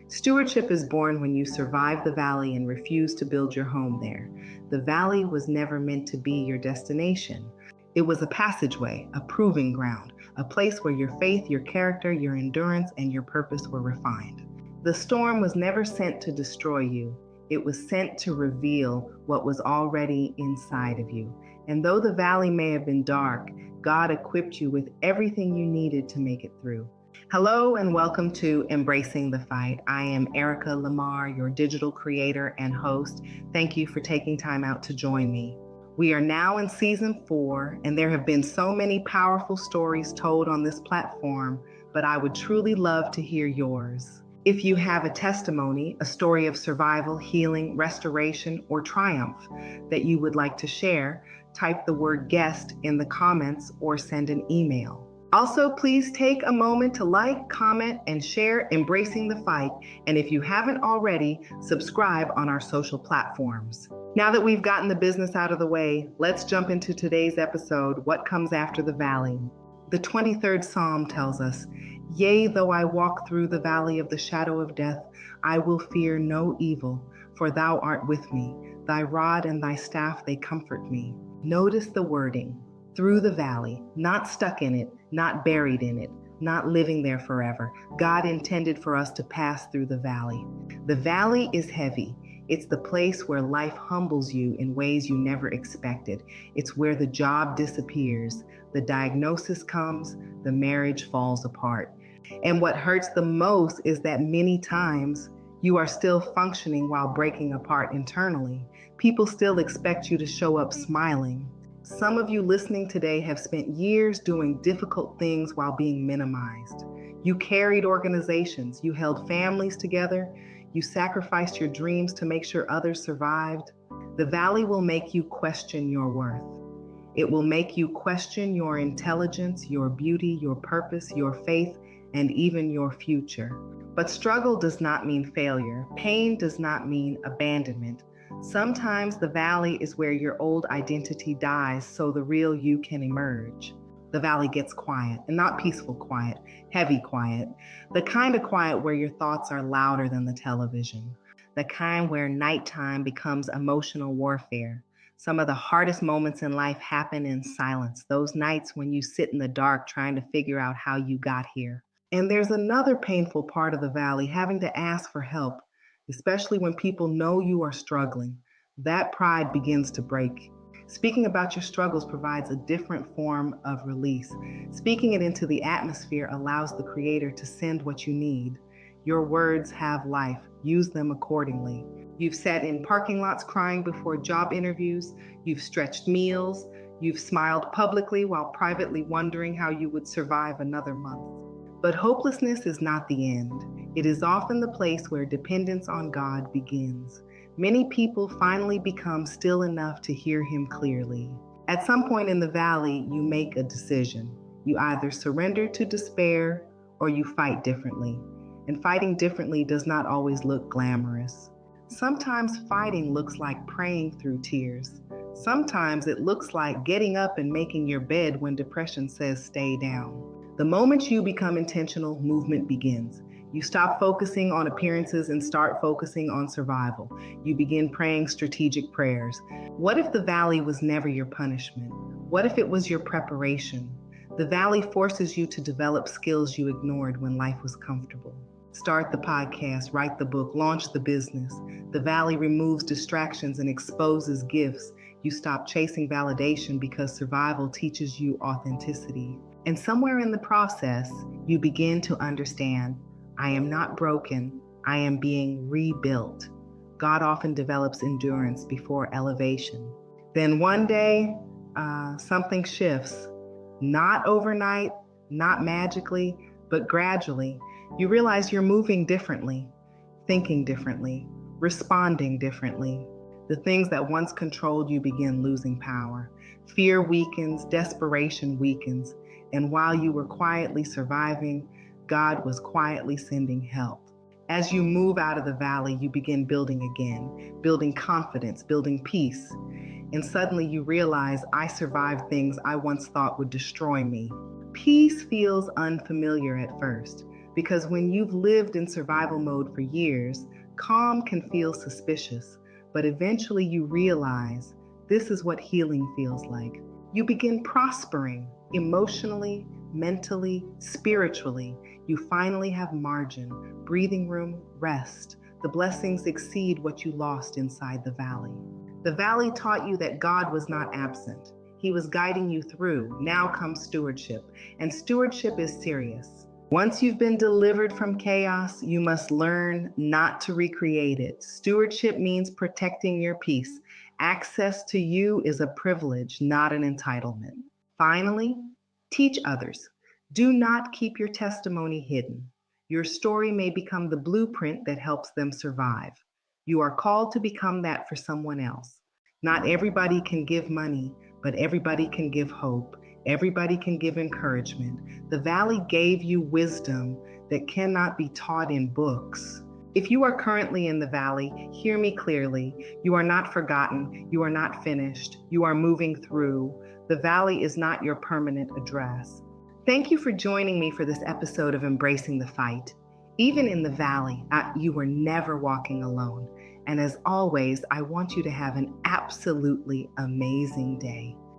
Stewardship is born when you survive the valley and refuse to build your home there. The valley was never meant to be your destination. It was a passageway, a proving ground, a place where your faith, your character, your endurance, and your purpose were refined. The storm was never sent to destroy you. It was sent to reveal what was already inside of you. And though the valley may have been dark, God equipped you with everything you needed to make it through. Hello and welcome to Embracing the Fight. I am Erica Lamar, your digital creator and host. Thank you for taking time out to join me. We are now in season 4, and there have been so many powerful stories told on this platform, but I would truly love to hear yours. If you have a testimony, a story of survival, healing, restoration, or triumph that you would like to share, type the word guest in the comments or send an email. Also, please take a moment to like, comment, and share Embracing the Fight. And if you haven't already, subscribe on our social platforms. Now that we've gotten the business out of the way, let's jump into today's episode, What Comes After the Valley. The 23rd Psalm tells us, "Yea, though I walk through the valley of the shadow of death, I will fear no evil, for thou art with me. Thy rod and thy staff, they comfort me." Notice the wording. Through the valley, not stuck in it, not buried in it, not living there forever. God intended for us to pass through the valley. The valley is heavy. It's the place where life humbles you in ways you never expected. It's where the job disappears, the diagnosis comes, the marriage falls apart. And what hurts the most is that many times you are still functioning while breaking apart internally. People still expect you to show up smiling. Some of you listening today have spent years doing difficult things while being minimized. You carried organizations, you held families together, you sacrificed your dreams to make sure others survived. The valley will make you question your worth. It will make you question your intelligence, your beauty, your purpose, your faith, and even your future. But struggle does not mean failure. Pain does not mean abandonment. Sometimes the valley is where your old identity dies so the real you can emerge. The valley gets quiet, and not peaceful quiet, heavy quiet. The kind of quiet where your thoughts are louder than the television. The kind where nighttime becomes emotional warfare. Some of the hardest moments in life happen in silence. Those nights when you sit in the dark trying to figure out how you got here. And there's another painful part of the valley, having to ask for help. Especially when people know you are struggling, that pride begins to break. Speaking about your struggles provides a different form of release. Speaking it into the atmosphere allows the Creator to send what you need. Your words have life. Use them accordingly. You've sat in parking lots crying before job interviews. You've stretched meals. You've smiled publicly while privately wondering how you would survive another month. But hopelessness is not the end. It is often the place where dependence on God begins. Many people finally become still enough to hear Him clearly. At some point in the valley, you make a decision. You either surrender to despair or you fight differently. And fighting differently does not always look glamorous. Sometimes fighting looks like praying through tears. Sometimes it looks like getting up and making your bed when depression says stay down. The moment you become intentional, movement begins. You stop focusing on appearances and start focusing on survival. You begin praying strategic prayers. What if the valley was never your punishment? What if it was your preparation? The valley forces you to develop skills you ignored when life was comfortable. Start the podcast, write the book, launch the business. The valley removes distractions and exposes gifts. You stop chasing validation because survival teaches you authenticity. And somewhere in the process, you begin to understand, I am not broken, I am being rebuilt. God often develops endurance before elevation. Then one day, something shifts. Not overnight, not magically, but gradually. You realize you're moving differently, thinking differently, responding differently. The things that once controlled you begin losing power. Fear weakens, desperation weakens. And while you were quietly surviving, God was quietly sending help. As you move out of the valley, you begin building again, building confidence, building peace. and suddenly you realize I survived things I once thought would destroy me. Peace feels unfamiliar at first, because when you've lived in survival mode for years, calm can feel suspicious, but eventually you realize this is what healing feels like. You begin prospering emotionally, mentally, spiritually. You finally have margin, breathing room, rest. The blessings exceed what you lost inside the valley. The valley taught you that God was not absent. He was guiding you through. Now comes stewardship, and stewardship is serious. Once you've been delivered from chaos, you must learn not to recreate it. Stewardship means protecting your peace. Access to you is a privilege, not an entitlement. Finally, teach others. Do not keep your testimony hidden. Your story may become the blueprint that helps them survive. You are called to become that for someone else. Not everybody can give money, but everybody can give hope. Everybody can give encouragement. The valley gave you wisdom that cannot be taught in books. If you are currently in the valley, hear me clearly. You are not forgotten. You are not finished. You are moving through. The valley is not your permanent address. Thank you for joining me for this episode of Embracing the Fight. Even in the valley, you were never walking alone. And as always, I want you to have an absolutely amazing day.